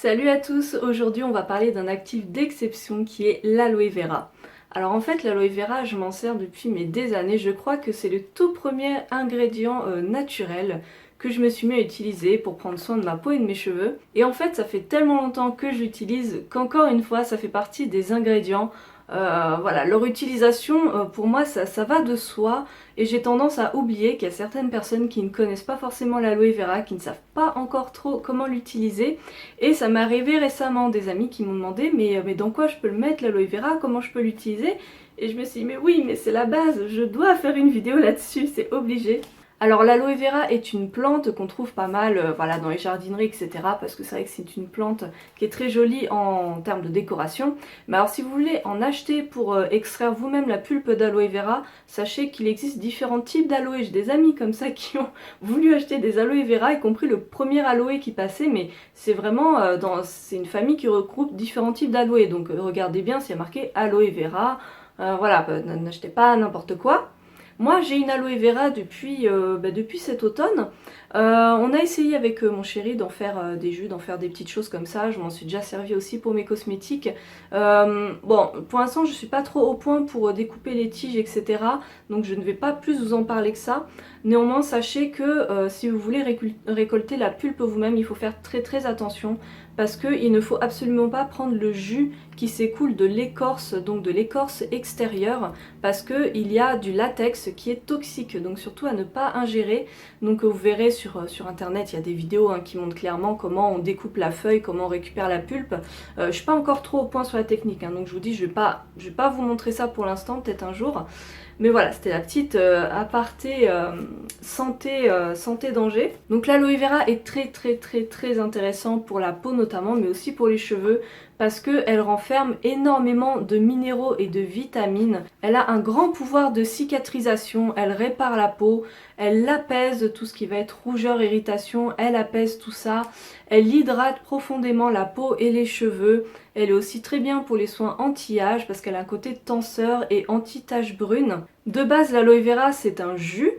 Salut à tous, aujourd'hui on va parler d'un actif d'exception qui est l'aloe vera. Alors en fait l'aloe vera je m'en sers depuis des années, je crois que c'est le tout premier ingrédient naturel que je me suis mis à utiliser pour prendre soin de ma peau et de mes cheveux. Et en fait ça fait tellement longtemps que je l'utilise qu'encore une fois ça fait partie des ingrédients. Voilà, leur utilisation pour moi ça va de soi et j'ai tendance à oublier qu'il y a certaines personnes qui ne connaissent pas forcément l'aloe vera, qui ne savent pas encore trop comment l'utiliser. Et ça m'est arrivé récemment, des amis qui m'ont demandé mais dans quoi je peux le mettre l'aloe vera, comment je peux l'utiliser. Et je me suis dit mais oui, mais c'est la base, je dois faire une vidéo là-dessus, c'est obligé. Alors l'aloe vera est une plante qu'on trouve pas mal voilà, dans les jardineries, etc. Parce que c'est vrai que c'est une plante qui est très jolie en termes de décoration. Mais alors si vous voulez en acheter pour extraire vous-même la pulpe d'aloe vera, sachez qu'il existe différents types d'aloe. J'ai des amis comme ça qui ont voulu acheter des aloe vera, y compris le premier aloe qui passait. Mais c'est vraiment, c'est une famille qui regroupe différents types d'aloe. Donc regardez bien s'il y a marqué aloe vera. Voilà, n'achetez pas n'importe quoi. Moi j'ai une aloe vera depuis cet automne. On a essayé avec mon chéri d'en faire des jus, d'en faire des petites choses comme ça. Je m'en suis déjà servi aussi pour mes cosmétiques. Bon, pour l'instant je suis pas trop au point pour découper les tiges, etc. Donc je ne vais pas plus vous en parler que ça. Néanmoins sachez que si vous voulez récolter la pulpe vous-même, il faut faire très attention. Parce qu'il ne faut absolument pas prendre le jus qui s'écoule de l'écorce, donc de l'écorce extérieure, parce qu'il y a du latex qui est toxique, donc surtout à ne pas ingérer. Donc vous verrez sur internet, il y a des vidéos qui montrent clairement comment on découpe la feuille, comment on récupère la pulpe. Je suis pas encore trop au point sur la technique, donc je vous dis je vais pas vous montrer ça pour l'instant, peut-être un jour. Mais voilà, c'était la petite aparté santé danger. Donc l'aloe vera est très intéressant pour la peau notamment, mais aussi pour les cheveux, parce qu'elle renferme énormément de minéraux et de vitamines. Elle a un grand pouvoir de cicatrisation, elle répare la peau, elle apaise tout ce qui va être rougeur, irritation, elle apaise tout ça. Elle hydrate profondément la peau et les cheveux. Elle est aussi très bien pour les soins anti-âge parce qu'elle a un côté tenseur et anti-taches brunes. De base, l'aloe vera c'est un jus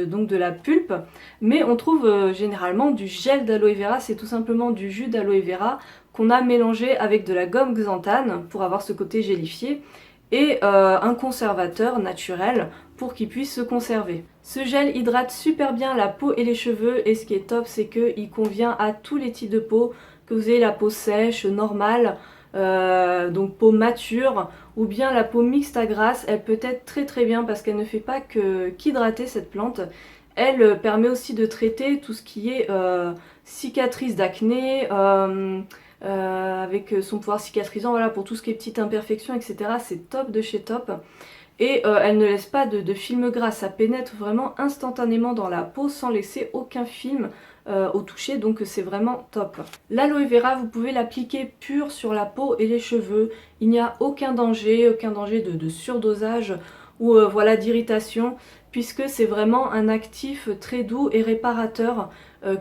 donc de la pulpe, mais on trouve généralement du gel d'aloe vera, c'est tout simplement du jus d'aloe vera qu'on a mélangé avec de la gomme xanthane pour avoir ce côté gélifié et un conservateur naturel pour qu'il puisse se conserver. Ce gel hydrate super bien la peau et les cheveux et ce qui est top c'est qu'il convient à tous les types de peau, que vous ayez la peau sèche, normale, donc peau mature ou bien la peau mixte à grasse. Elle peut être très bien parce qu'elle ne fait pas qu'hydrater cette plante. Elle permet aussi de traiter tout ce qui est cicatrices d'acné, avec son pouvoir cicatrisant, voilà, pour tout ce qui est petites imperfections, etc. C'est top de chez top. Et elle ne laisse pas de film gras, ça pénètre vraiment instantanément dans la peau sans laisser aucun film au toucher, donc c'est vraiment top. L'aloe vera, vous pouvez l'appliquer pure sur la peau et les cheveux, il n'y a aucun danger de surdosage ou voilà, d'irritation, puisque c'est vraiment un actif très doux et réparateur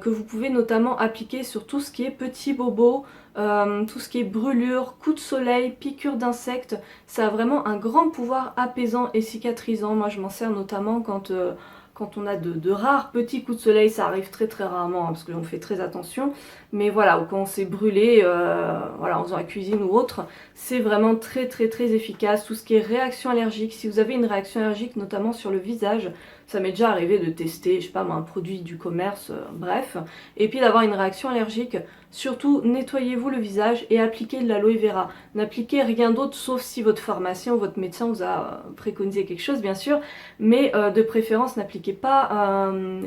que vous pouvez notamment appliquer sur tout ce qui est petits bobos, tout ce qui est brûlure, coups de soleil, piqûres d'insectes. Ça a vraiment un grand pouvoir apaisant et cicatrisant. Moi je m'en sers notamment quand on a de rares petits coups de soleil, ça arrive très rarement parce qu'on fait très attention, mais voilà, ou quand on s'est brûlé voilà, en faisant la cuisine ou autre, c'est vraiment très efficace. Tout ce qui est réaction allergique, si vous avez une réaction allergique notamment sur le visage, ça m'est déjà arrivé de tester, je sais pas moi, un produit du commerce, bref, et puis d'avoir une réaction allergique. Surtout, nettoyez-vous le visage et appliquez de l'aloe vera. N'appliquez rien d'autre sauf si votre pharmacien ou votre médecin vous a préconisé quelque chose, bien sûr, mais de préférence, n'appliquez pas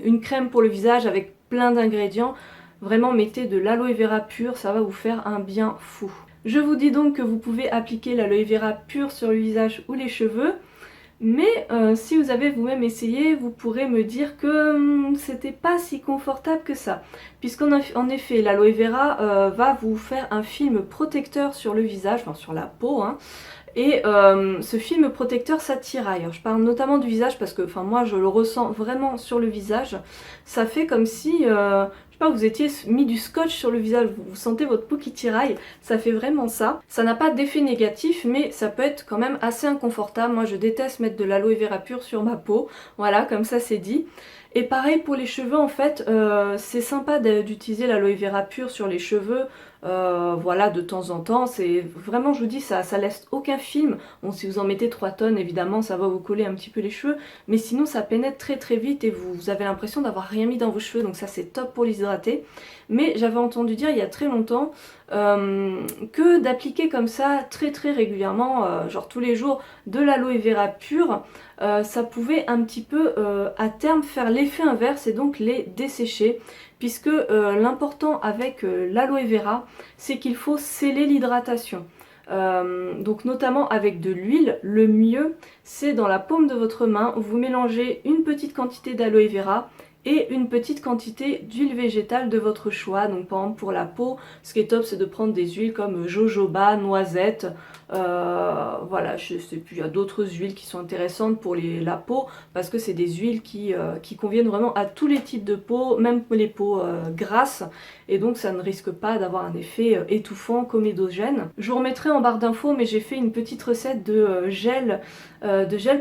une crème pour le visage avec plein d'ingrédients. Vraiment, mettez de l'aloe vera pur, ça va vous faire un bien fou. Je vous dis donc que vous pouvez appliquer l'aloe vera pur sur le visage ou les cheveux. Mais si vous avez vous-même essayé, vous pourrez me dire que c'était pas si confortable que ça. Puisqu'en effet, l'aloe vera va vous faire un film protecteur sur le visage, enfin sur la peau, hein. Et ce film protecteur, ça tiraille. Alors, je parle notamment du visage parce que moi je le ressens vraiment sur le visage. Ça fait comme si je sais pas, vous étiez mis du scotch sur le visage, vous sentez votre peau qui tiraille, ça fait vraiment ça. Ça n'a pas d'effet négatif, mais ça peut être quand même assez inconfortable. Moi je déteste mettre de l'aloe vera pur sur ma peau, voilà, comme ça c'est dit. Et pareil pour les cheveux en fait, c'est sympa d'utiliser l'aloe vera pure sur les cheveux, voilà, de temps en temps. C'est vraiment, je vous dis, ça laisse aucun film. Bon, si vous en mettez 3 tonnes, évidemment, ça va vous coller un petit peu les cheveux, mais sinon ça pénètre très très vite et vous avez l'impression d'avoir rien mis dans vos cheveux, donc ça c'est top pour les hydrater. Mais j'avais entendu dire il y a très longtemps que d'appliquer comme ça très très régulièrement, genre tous les jours, de l'aloe vera pure, ça pouvait un petit peu à terme faire l'effet inverse et donc les dessécher, puisque l'important avec l'aloe vera, c'est qu'il faut sceller l'hydratation. Donc notamment avec de l'huile, le mieux c'est dans la paume de votre main, vous mélangez une petite quantité d'aloe vera et une petite quantité d'huile végétale de votre choix. Donc par exemple pour la peau, ce qui est top c'est de prendre des huiles comme jojoba, noisette, voilà, je sais plus, il y a d'autres huiles qui sont intéressantes pour la peau parce que c'est des huiles qui conviennent vraiment à tous les types de peau, même les peaux grasses, et donc ça ne risque pas d'avoir un effet étouffant, comédogène. Je vous remettrai en barre d'infos, mais j'ai fait une petite recette de gel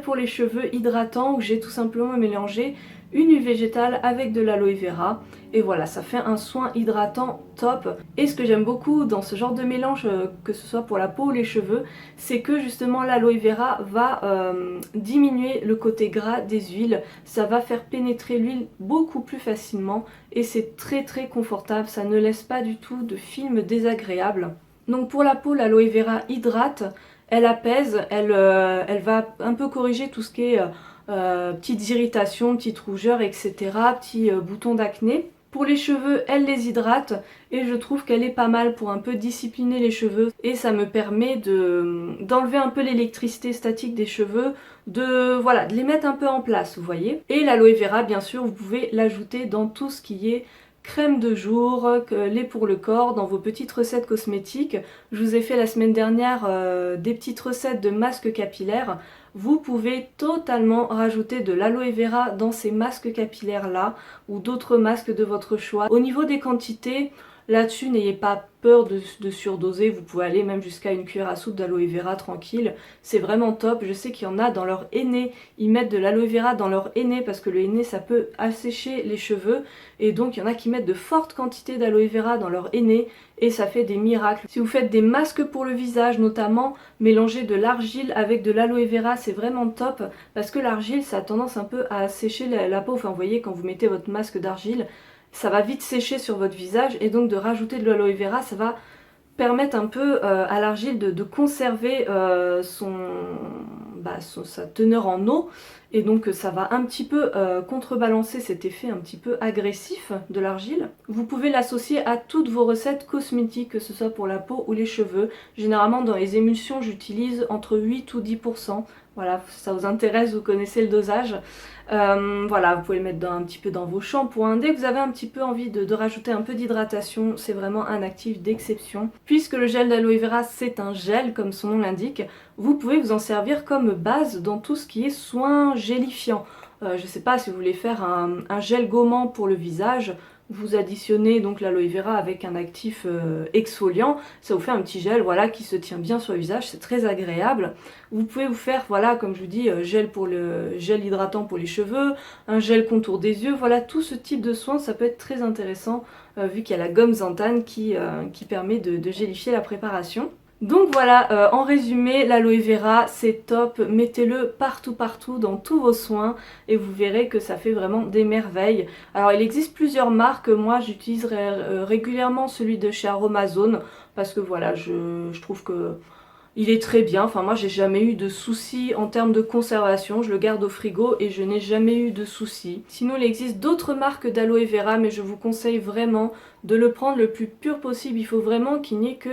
pour les cheveux hydratant où j'ai tout simplement mélangé une huile végétale avec de l'aloe vera et voilà, ça fait un soin hydratant top. Et ce que j'aime beaucoup dans ce genre de mélange, que ce soit pour la peau ou les cheveux, c'est que justement l'aloe vera va diminuer le côté gras des huiles, ça va faire pénétrer l'huile beaucoup plus facilement et c'est très très confortable, ça ne laisse pas du tout de film désagréable. Donc pour la peau, l'aloe vera hydrate, elle apaise, elle va un peu corriger tout ce qui est petites irritations, petites rougeurs, etc., petits boutons d'acné. Pour les cheveux, elle les hydrate et je trouve qu'elle est pas mal pour un peu discipliner les cheveux et ça me permet d'enlever un peu l'électricité statique des cheveux, voilà, de les mettre un peu en place, vous voyez. Et l'aloe vera, bien sûr, vous pouvez l'ajouter dans tout ce qui est crème de jour, lait pour le corps, dans vos petites recettes cosmétiques. Je vous ai fait la semaine dernière des petites recettes de masques capillaires. Vous pouvez totalement rajouter de l'aloe vera dans ces masques capillaires là ou d'autres masques de votre choix. Au niveau des quantités, là-dessus n'ayez pas peur de surdoser, vous pouvez aller même jusqu'à une cuillère à soupe d'aloe vera tranquille, c'est vraiment top. Je sais qu'il y en a dans leur henné, ils mettent de l'aloe vera dans leur henné parce que le henné ça peut assécher les cheveux et donc il y en a qui mettent de fortes quantités d'aloe vera dans leur henné et ça fait des miracles. Si vous faites des masques pour le visage notamment, mélangez de l'argile avec de l'aloe vera, c'est vraiment top parce que l'argile ça a tendance un peu à assécher la peau, enfin vous voyez quand vous mettez votre masque d'argile, ça va vite sécher sur votre visage et donc de rajouter de l'aloe vera ça va permettre un peu à l'argile de conserver sa teneur en eau et donc ça va un petit peu contrebalancer cet effet un petit peu agressif de l'argile. Vous pouvez l'associer à toutes vos recettes cosmétiques, que ce soit pour la peau ou les cheveux. Généralement dans les émulsions j'utilise entre 8 ou 10%. Voilà, si ça vous intéresse, vous connaissez le dosage. Voilà, vous pouvez le mettre un petit peu dans vos shampoings. Dès que vous avez un petit peu envie de rajouter un peu d'hydratation, c'est vraiment un actif d'exception. Puisque le gel d'aloe vera c'est un gel comme son nom l'indique, vous pouvez vous en servir comme base dans tout ce qui est soins gélifiants. Je sais pas si vous voulez faire un gel gommant pour le visage, vous additionnez donc l'aloe vera avec un actif exfoliant, ça vous fait un petit gel voilà qui se tient bien sur le visage, c'est très agréable. Vous pouvez vous faire voilà comme je vous dis gel hydratant pour les cheveux, un gel contour des yeux, voilà tout ce type de soins ça peut être très intéressant vu qu'il y a la gomme xanthane qui permet de gélifier la préparation. Donc voilà, en résumé, l'aloe vera c'est top, mettez-le partout dans tous vos soins et vous verrez que ça fait vraiment des merveilles. Alors il existe plusieurs marques, moi j'utilise régulièrement celui de chez Aromazone parce que voilà, je trouve que il est très bien, enfin moi j'ai jamais eu de soucis en termes de conservation, je le garde au frigo et je n'ai jamais eu de soucis. Sinon il existe d'autres marques d'aloe vera mais je vous conseille vraiment de le prendre le plus pur possible, il faut vraiment qu'il n'y ait que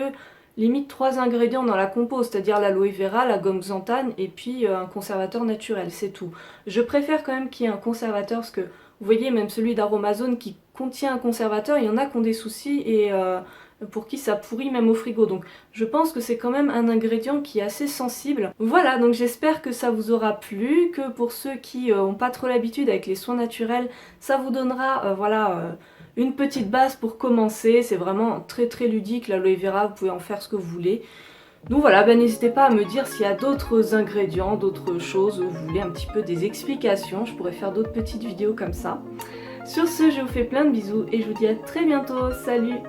limite 3 ingrédients dans la compo, c'est-à-dire l'aloe vera, la gomme xanthane et puis un conservateur naturel, c'est tout. Je préfère quand même qu'il y ait un conservateur parce que vous voyez même celui d'Aromazone qui contient un conservateur, il y en a qui ont des soucis et pour qui ça pourrit même au frigo. Donc je pense que c'est quand même un ingrédient qui est assez sensible. Voilà, donc j'espère que ça vous aura plu, que pour ceux qui n'ont pas trop l'habitude avec les soins naturels, ça vous donnera une petite base pour commencer. C'est vraiment très ludique, l'aloe vera, vous pouvez en faire ce que vous voulez. Donc voilà, n'hésitez pas à me dire s'il y a d'autres ingrédients, d'autres choses, où vous voulez un petit peu des explications, je pourrais faire d'autres petites vidéos comme ça. Sur ce, je vous fais plein de bisous et je vous dis à très bientôt, salut!